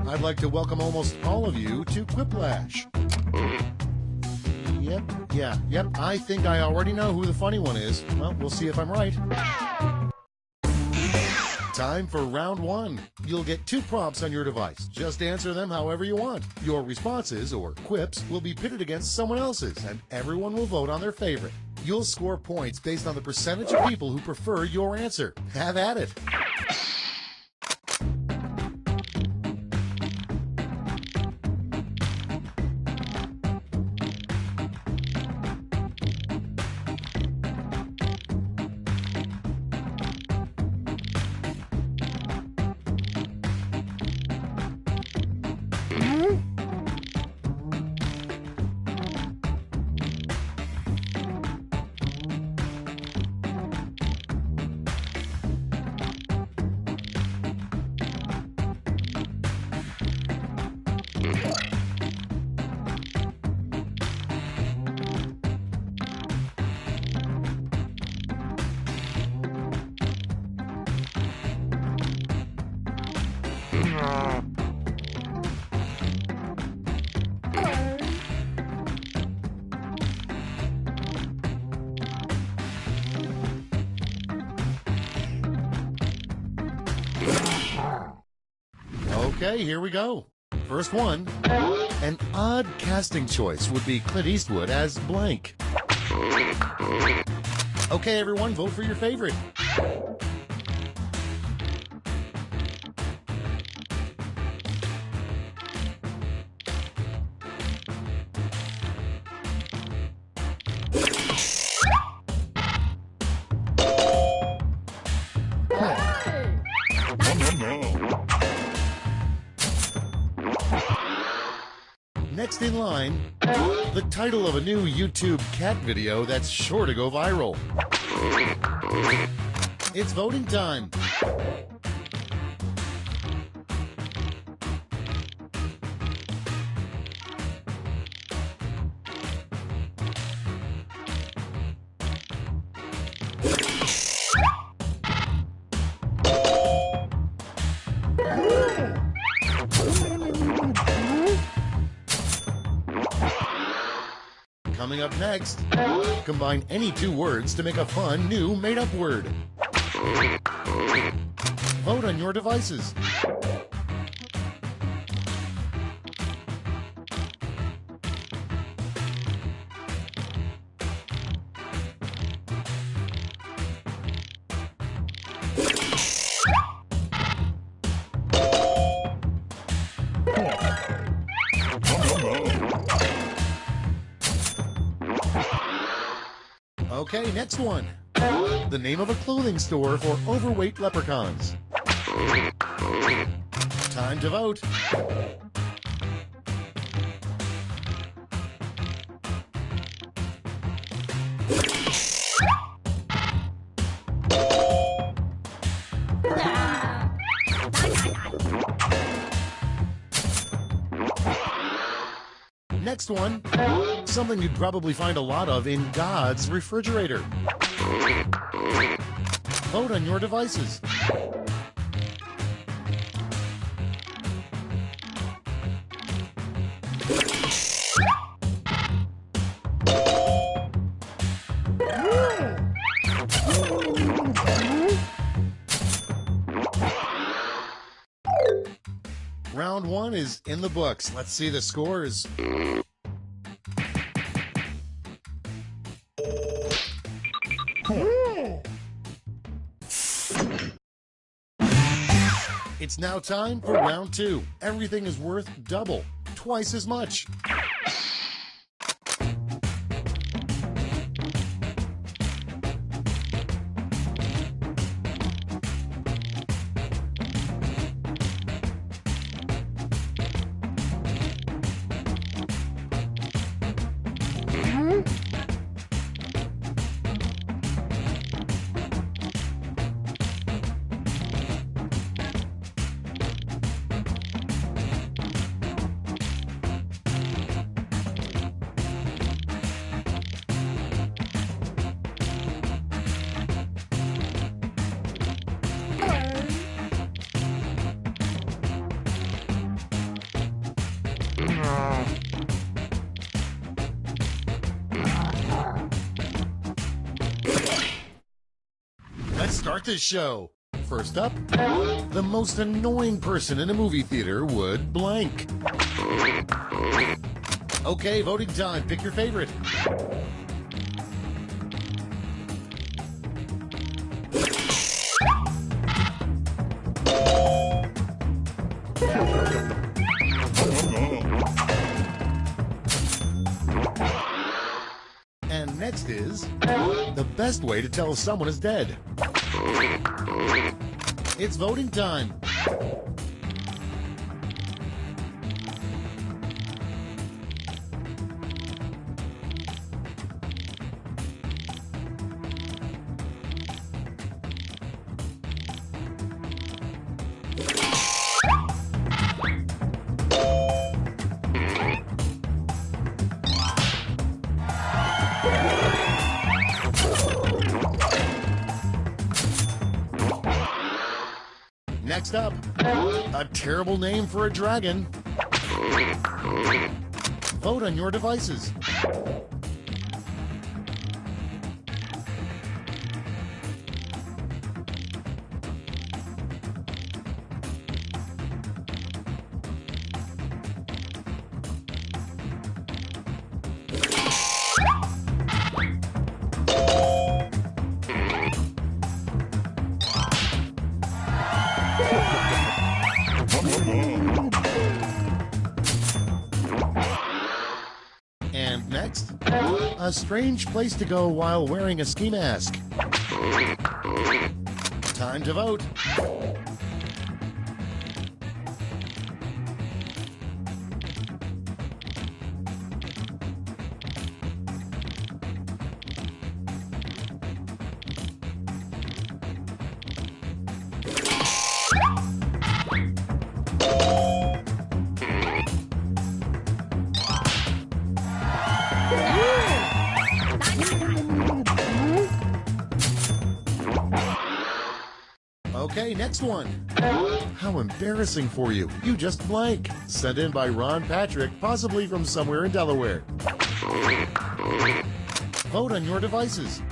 I'd like to welcome almost all of you to Quiplash. Yep, I think I already know who the funny one is. Well, we'll see if I'm right. Time for round one. You'll get 2 prompts on your device. Just answer them however you want. Your responses, or quips, will be pitted against someone else's, and everyone will vote on their favorite. You'll score points based on the percentage of people who prefer your answer. Have at it. Okay, here we go. First one. An odd casting choice would be Clint Eastwood as blank. Okay, everyone, vote for your favorite. Next in line, the title of a new YouTube cat video that's sure to go viral. It's voting time. Coming up next, combine any 2 words to make a fun new made-up word. Vote on your devices. Okay, next one. The name of a clothing store for overweight leprechauns. Time to vote. Next one, something you'd probably find a lot of in God's refrigerator. Vote on your devices. Round one is in the books. Let's see the scores. It's now time for round 2. Everything is worth double, twice as much. Let's start this show. First up, the most annoying person in a movie theater would blank. Okay, voting time. Pick your favorite. And next is the best way to tell if someone is dead. It's voting time. Next up, a terrible name for a dragon. Vote on your devices. And next, a strange place to go while wearing a ski mask. Time to vote. Okay, next one. How embarrassing for you. You just blank. Sent in by Ron Patrick, possibly from somewhere in Delaware. Vote on your devices.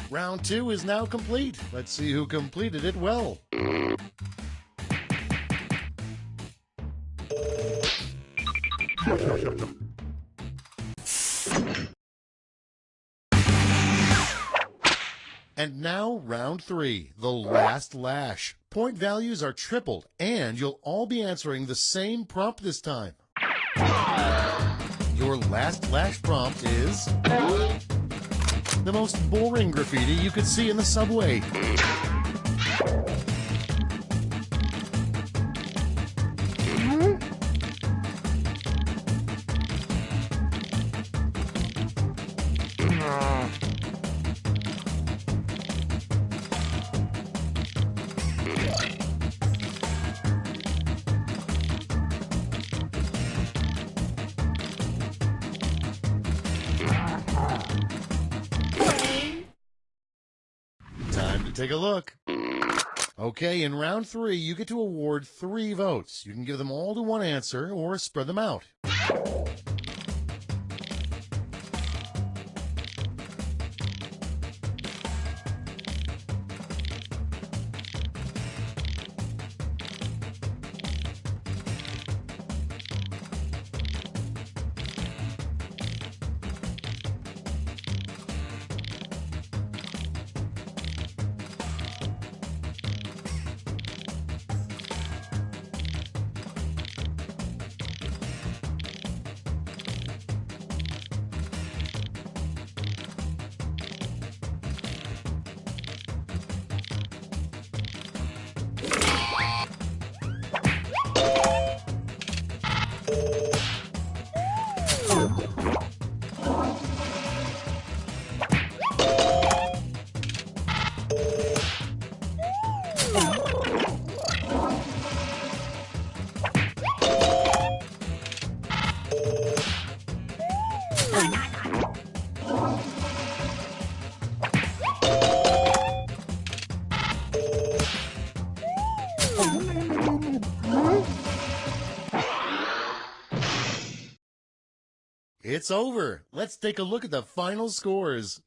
Round 2 is now complete. Let's see who completed it well. And now round 3, the last lash. Point values are tripled, and you'll all be answering the same prompt this time. Your last lash prompt is the most boring graffiti you could see in the subway. Time to take a look. Okay, in round 3, you get to award 3 votes. You can give them all to one answer or spread them out. It's over. Let's take a look at the final scores.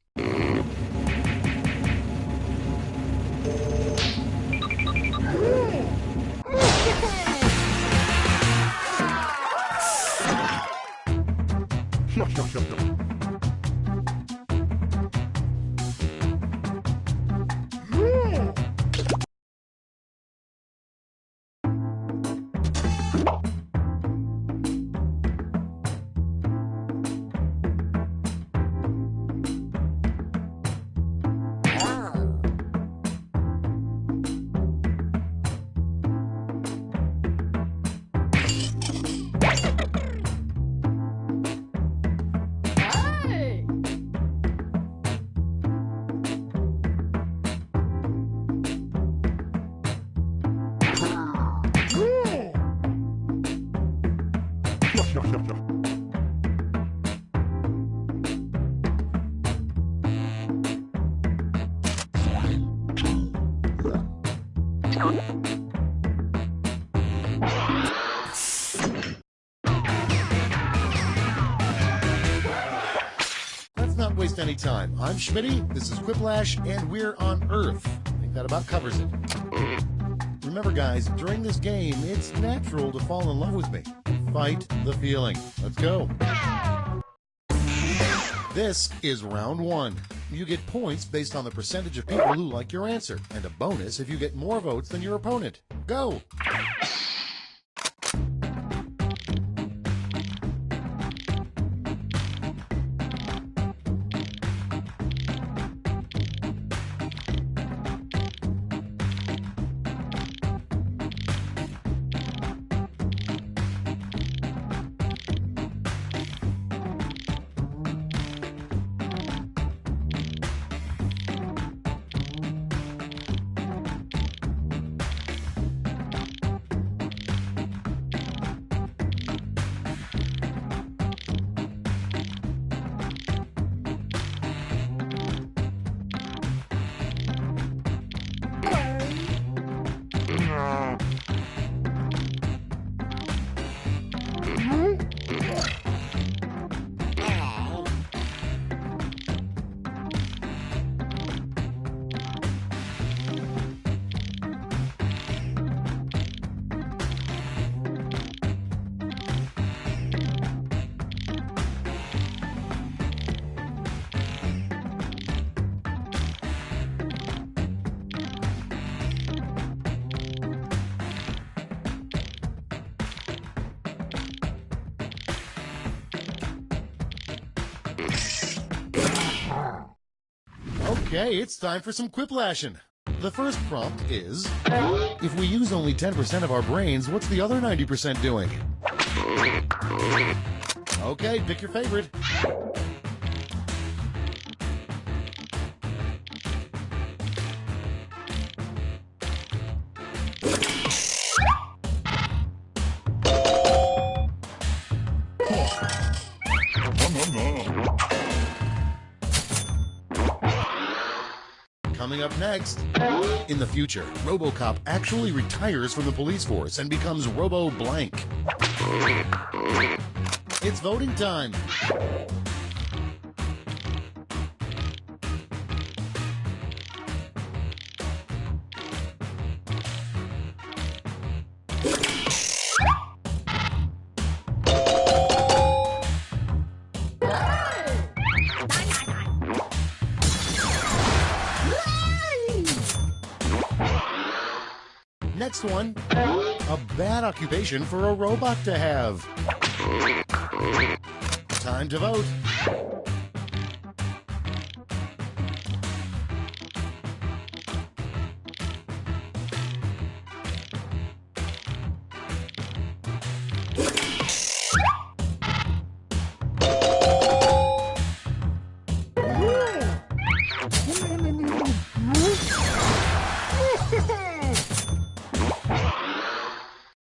Let's not waste any time. I'm Schmitty, this is Quiplash, and we're on Earth. I think that about covers it. Remember, guys, during this game, it's natural to fall in love with me. Fight the feeling. Let's go. This is round 1. You get points based on the percentage of people who like your answer, and a bonus if you get more votes than your opponent. Go! Okay, it's time for some quiplashing. The first prompt is, if we use only 10% of our brains, what's the other 90% doing? Okay, pick your favorite. Coming up next, in the future, RoboCop actually retires from the police force and becomes Robo-Blank. It's voting time. Next one, a bad occupation for a robot to have. Time to vote.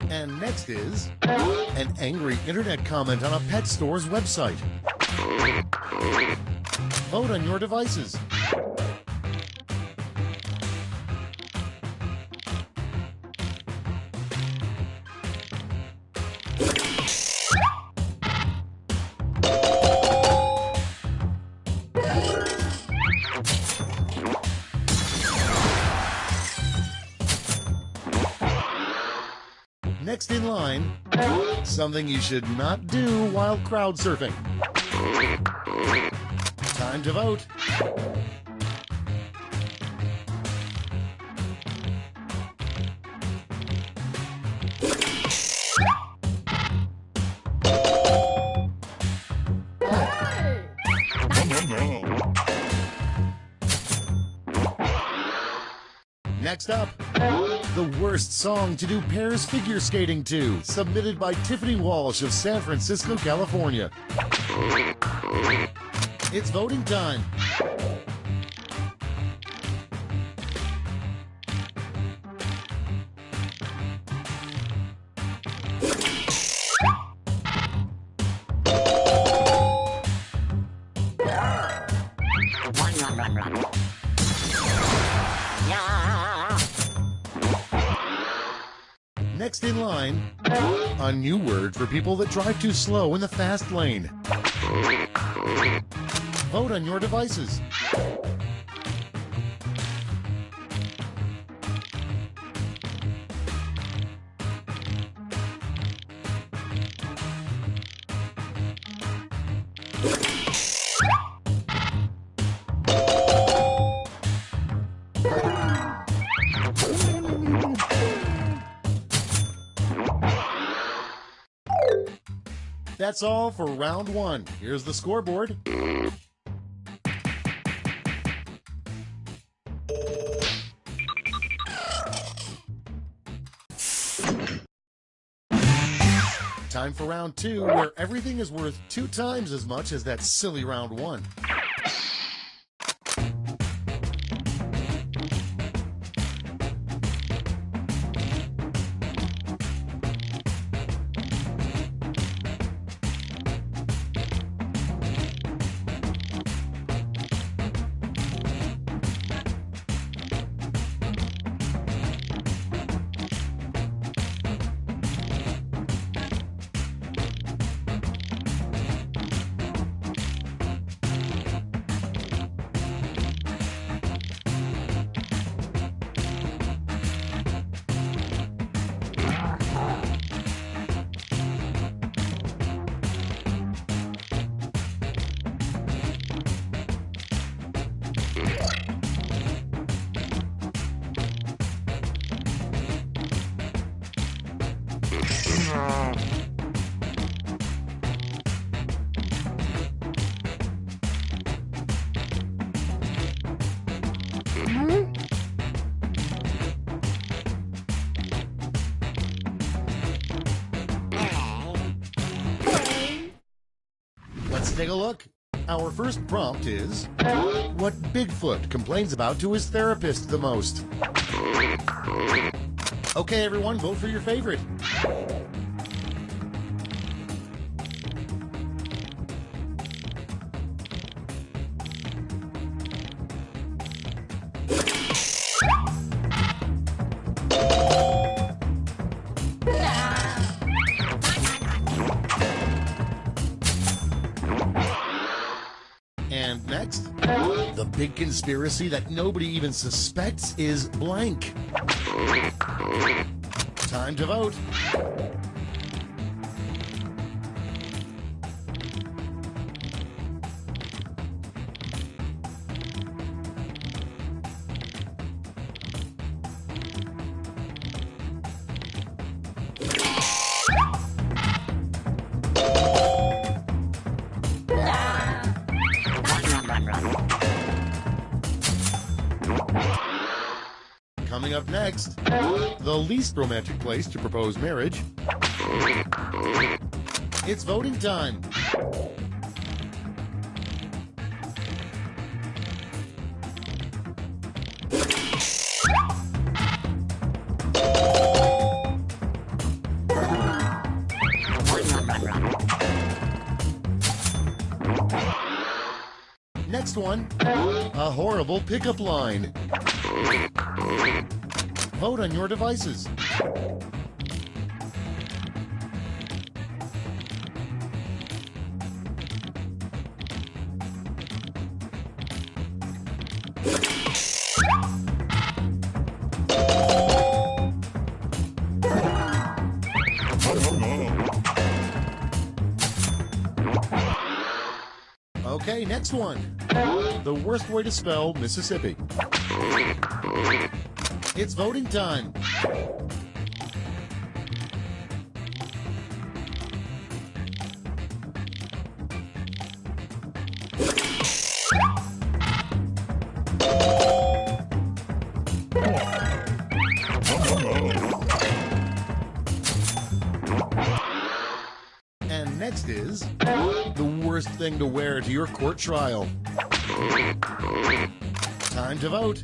And next is an angry internet comment on a pet store's website. Vote on your devices. Next in line, something you should not do while crowd surfing. Time to vote. Next up, the worst song to do pairs figure skating to, submitted by Tiffany Walsh of San Francisco, California. It's voting time. Next in line, a new word for people that drive too slow in the fast lane. Vote on your devices. That's all for round one. Here's the scoreboard. Time for round two, where everything is worth 2 times as much as that silly round one. Let's take a look. Our first prompt is, what Bigfoot complains about to his therapist the most? Okay, everyone, vote for your favorite. big conspiracy that nobody even suspects is blank. Time to vote. Coming up next, the least romantic place to propose marriage. It's voting time. Next one, a horrible pickup line. Vote on your devices. Okay, next one. The worst way to spell Mississippi. It's voting time. And next is the worst thing to wear to your court trial. Time to vote.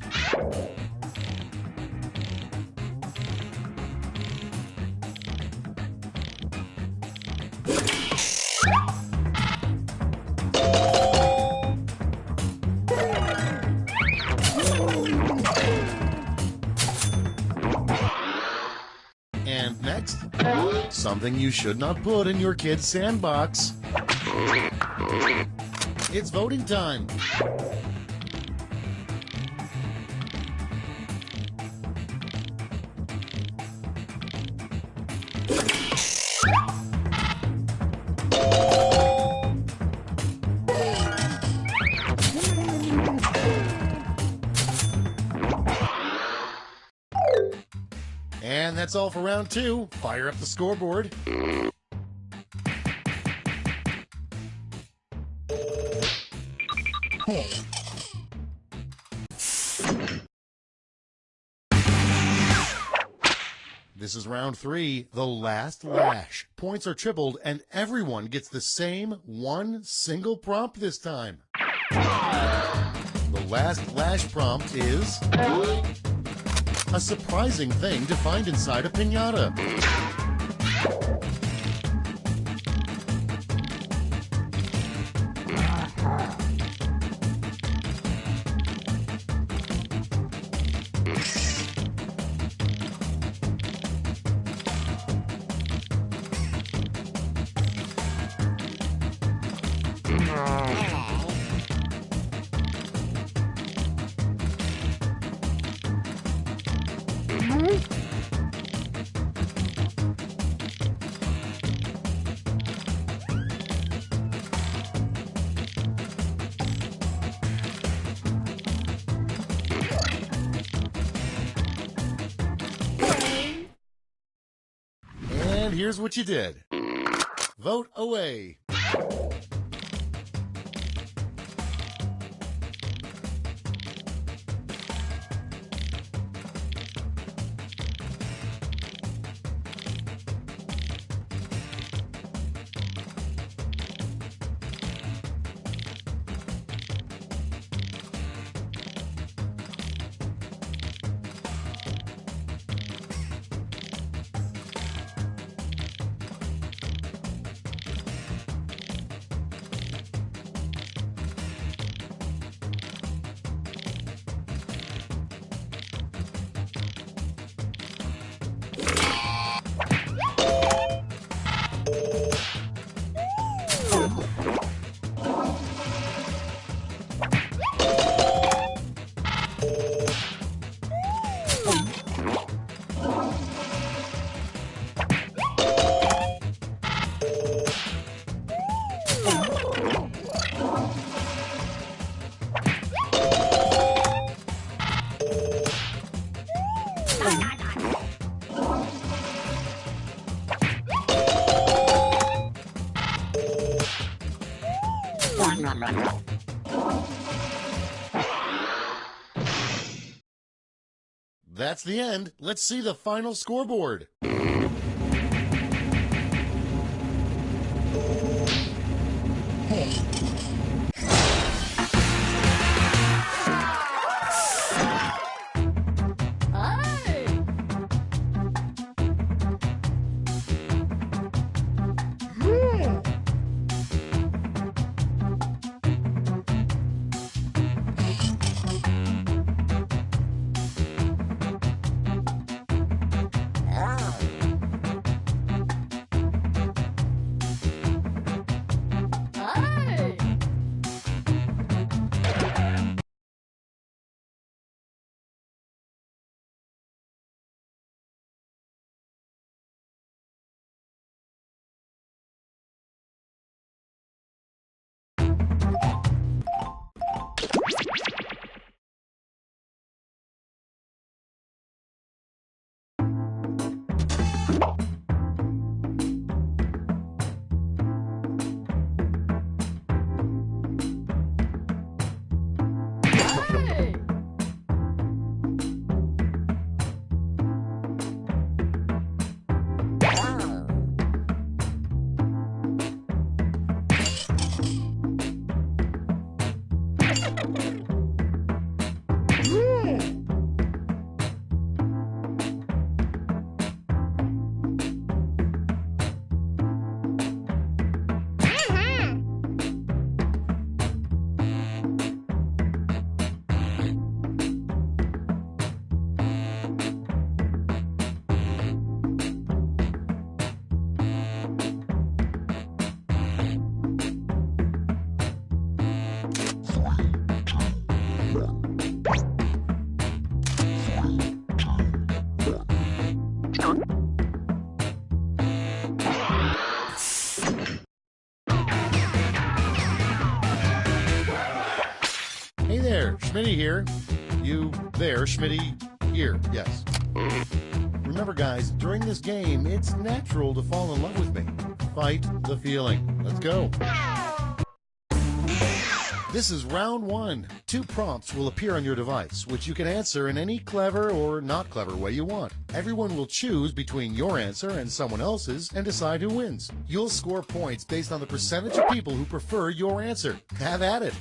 And next, something you should not put in your kid's sandbox. It's voting time. And that's all for round two. Fire up the scoreboard. This is round three, the last lash. Points are tripled and everyone gets the same one single prompt this time. The last lash prompt is a surprising thing to find inside a piñata. And here's what you did. Vote away. That's the end. Let's see the final scoreboard. Hey there, Schmitty here. You there, Schmitty here, yes. Remember guys, during this game, it's natural to fall in love with me. Fight the feeling. Let's go. This is round one. 2 prompts will appear on your device, which you can answer in any clever or not clever way you want. Everyone will choose between your answer and someone else's and decide who wins. You'll score points based on the percentage of people who prefer your answer. Have at it.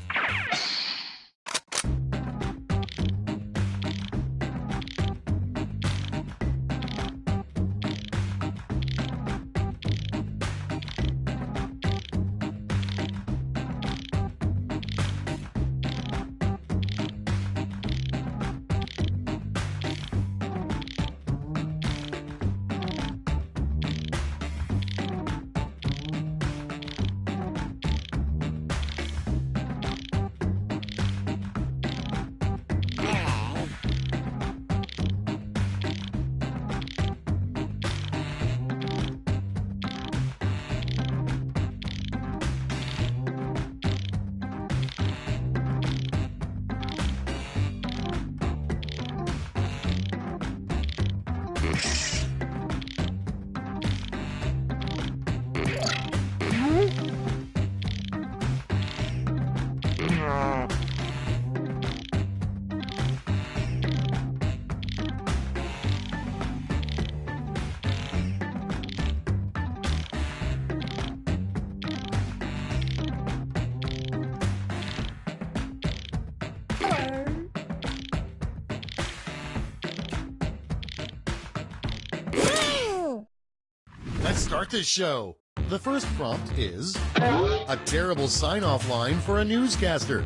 Let's start this show. The first prompt is a terrible sign-off line for a newscaster.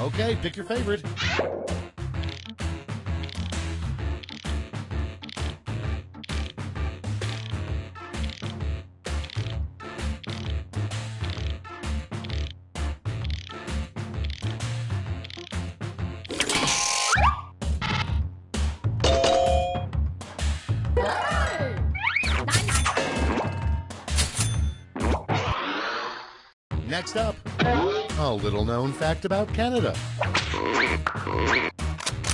Okay, pick your favorite. Next up, a little-known fact about Canada.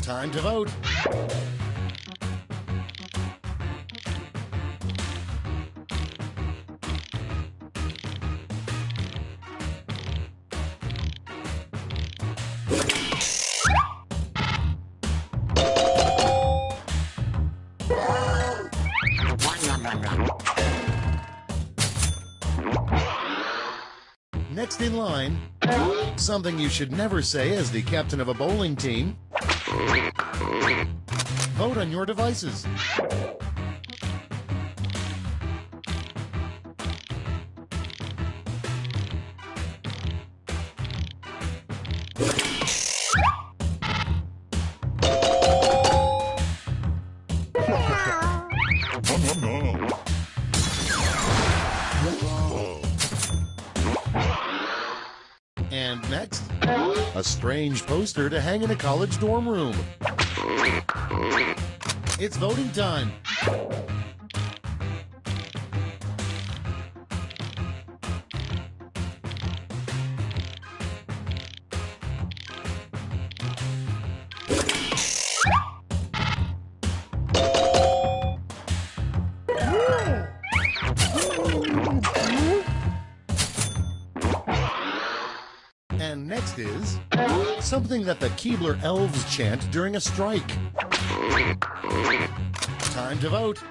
Time to vote. Next in line, something you should never say as the captain of a bowling team. Vote on your devices. And next, a strange poster to hang in a college dorm room. It's voting time. And next is something that the Keebler elves chant during a strike. Time to vote.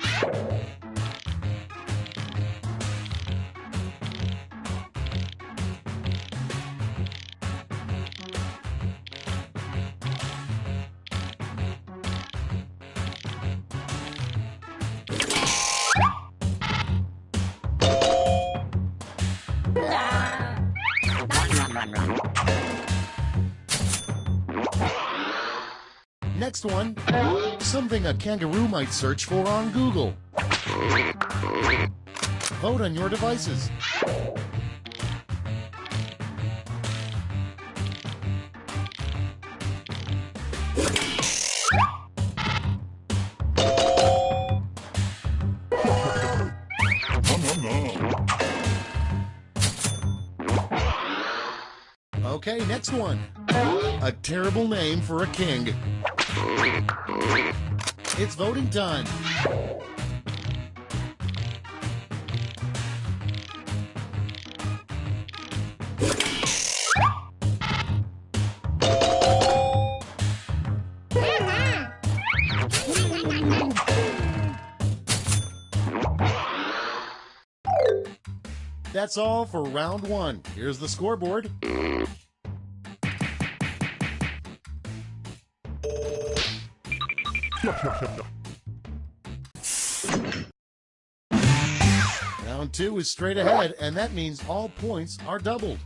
Next one, something a kangaroo might search for on Google. Vote on your devices. Okay, next one. A terrible name for a king. It's voting time. That's all for round one. Here's the scoreboard. Round two is straight ahead, and that means all points are doubled.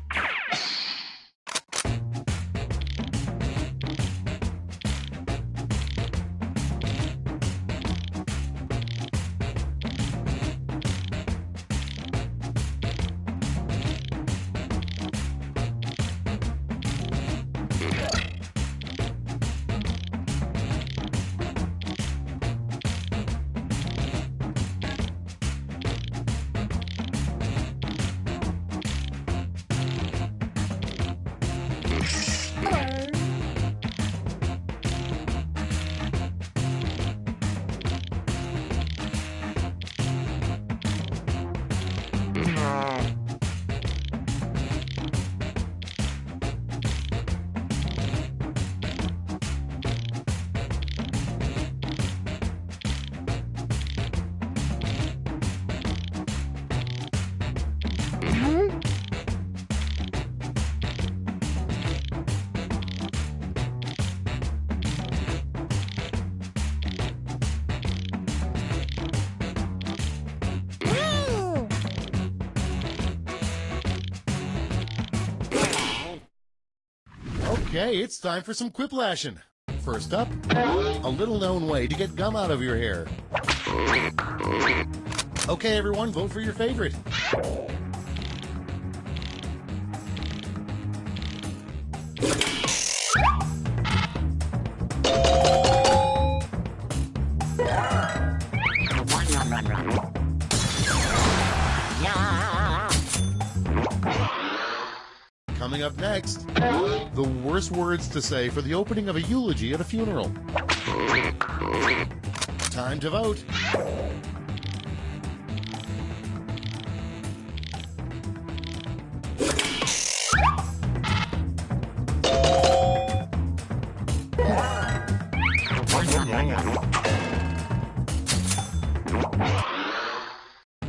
Okay, it's time for some quiplashing. First up, a little-known way to get gum out of your hair. Okay, everyone, vote for your favorite. Coming up next, the worst words to say for the opening of a eulogy at a funeral. Time to vote.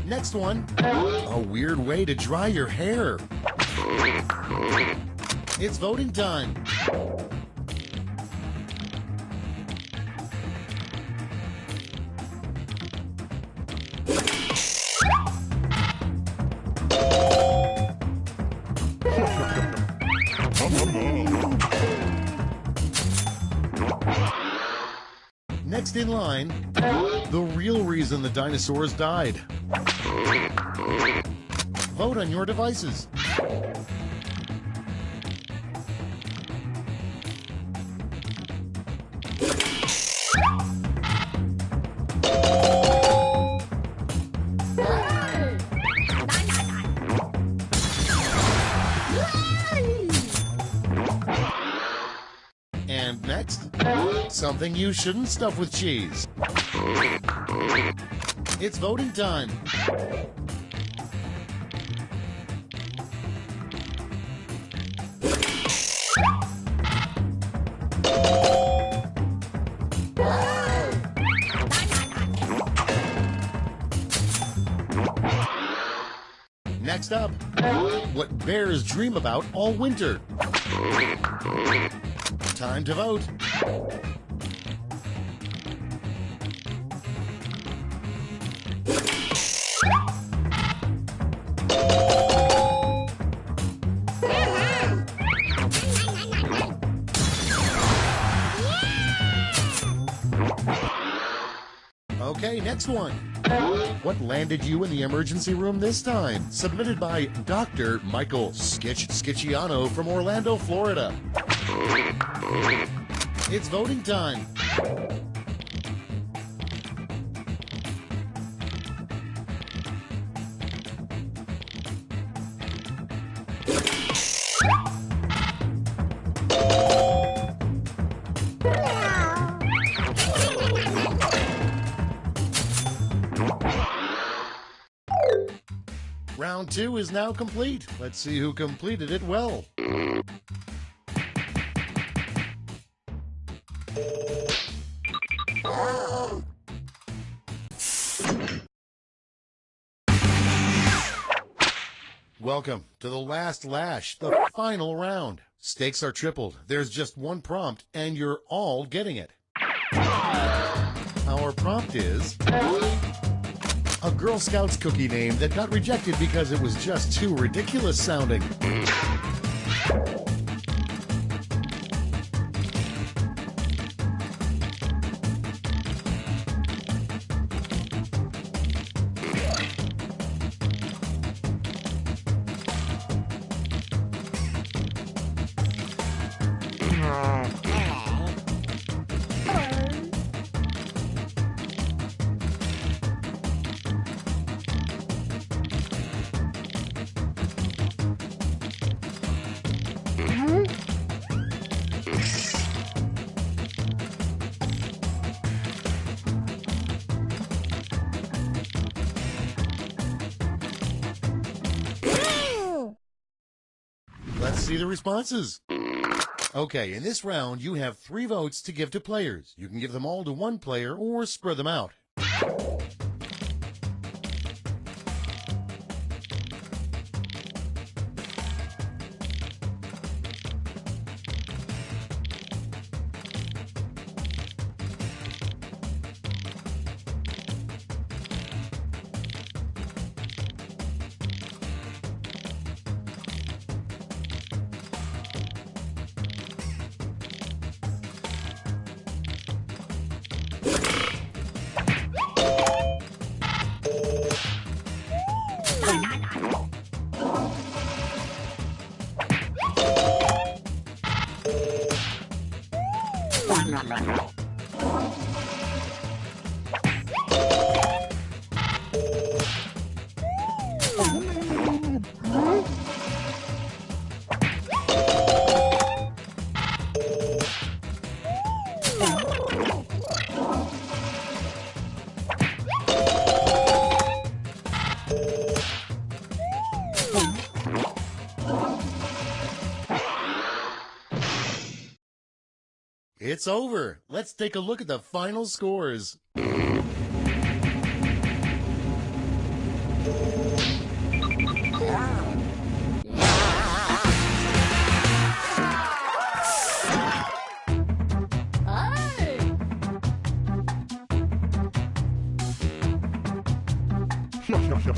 Next one, a weird way to dry your hair. It's voting time. Next in line, the real reason the dinosaurs died. Vote on your devices. And next, something you shouldn't stuff with cheese. It's voting time. Next up, what bears dream about all winter. Time to vote. Okay, next one. What landed you in the emergency room this time? Submitted by Dr. Michael Skitchiano from Orlando, Florida. It's voting time. Round 2 is now complete. Let's see who completed it well. Welcome to the last lash, the final round. Stakes are tripled. There's just one prompt, and you're all getting it. Our prompt is a Girl Scouts cookie name that got rejected because it was just too ridiculous sounding. Let's see the responses. Okay, in this round, you have 3 votes to give to players. You can give them all to one player or spread them out. It's over. Let's take a look at the final scores. Sure.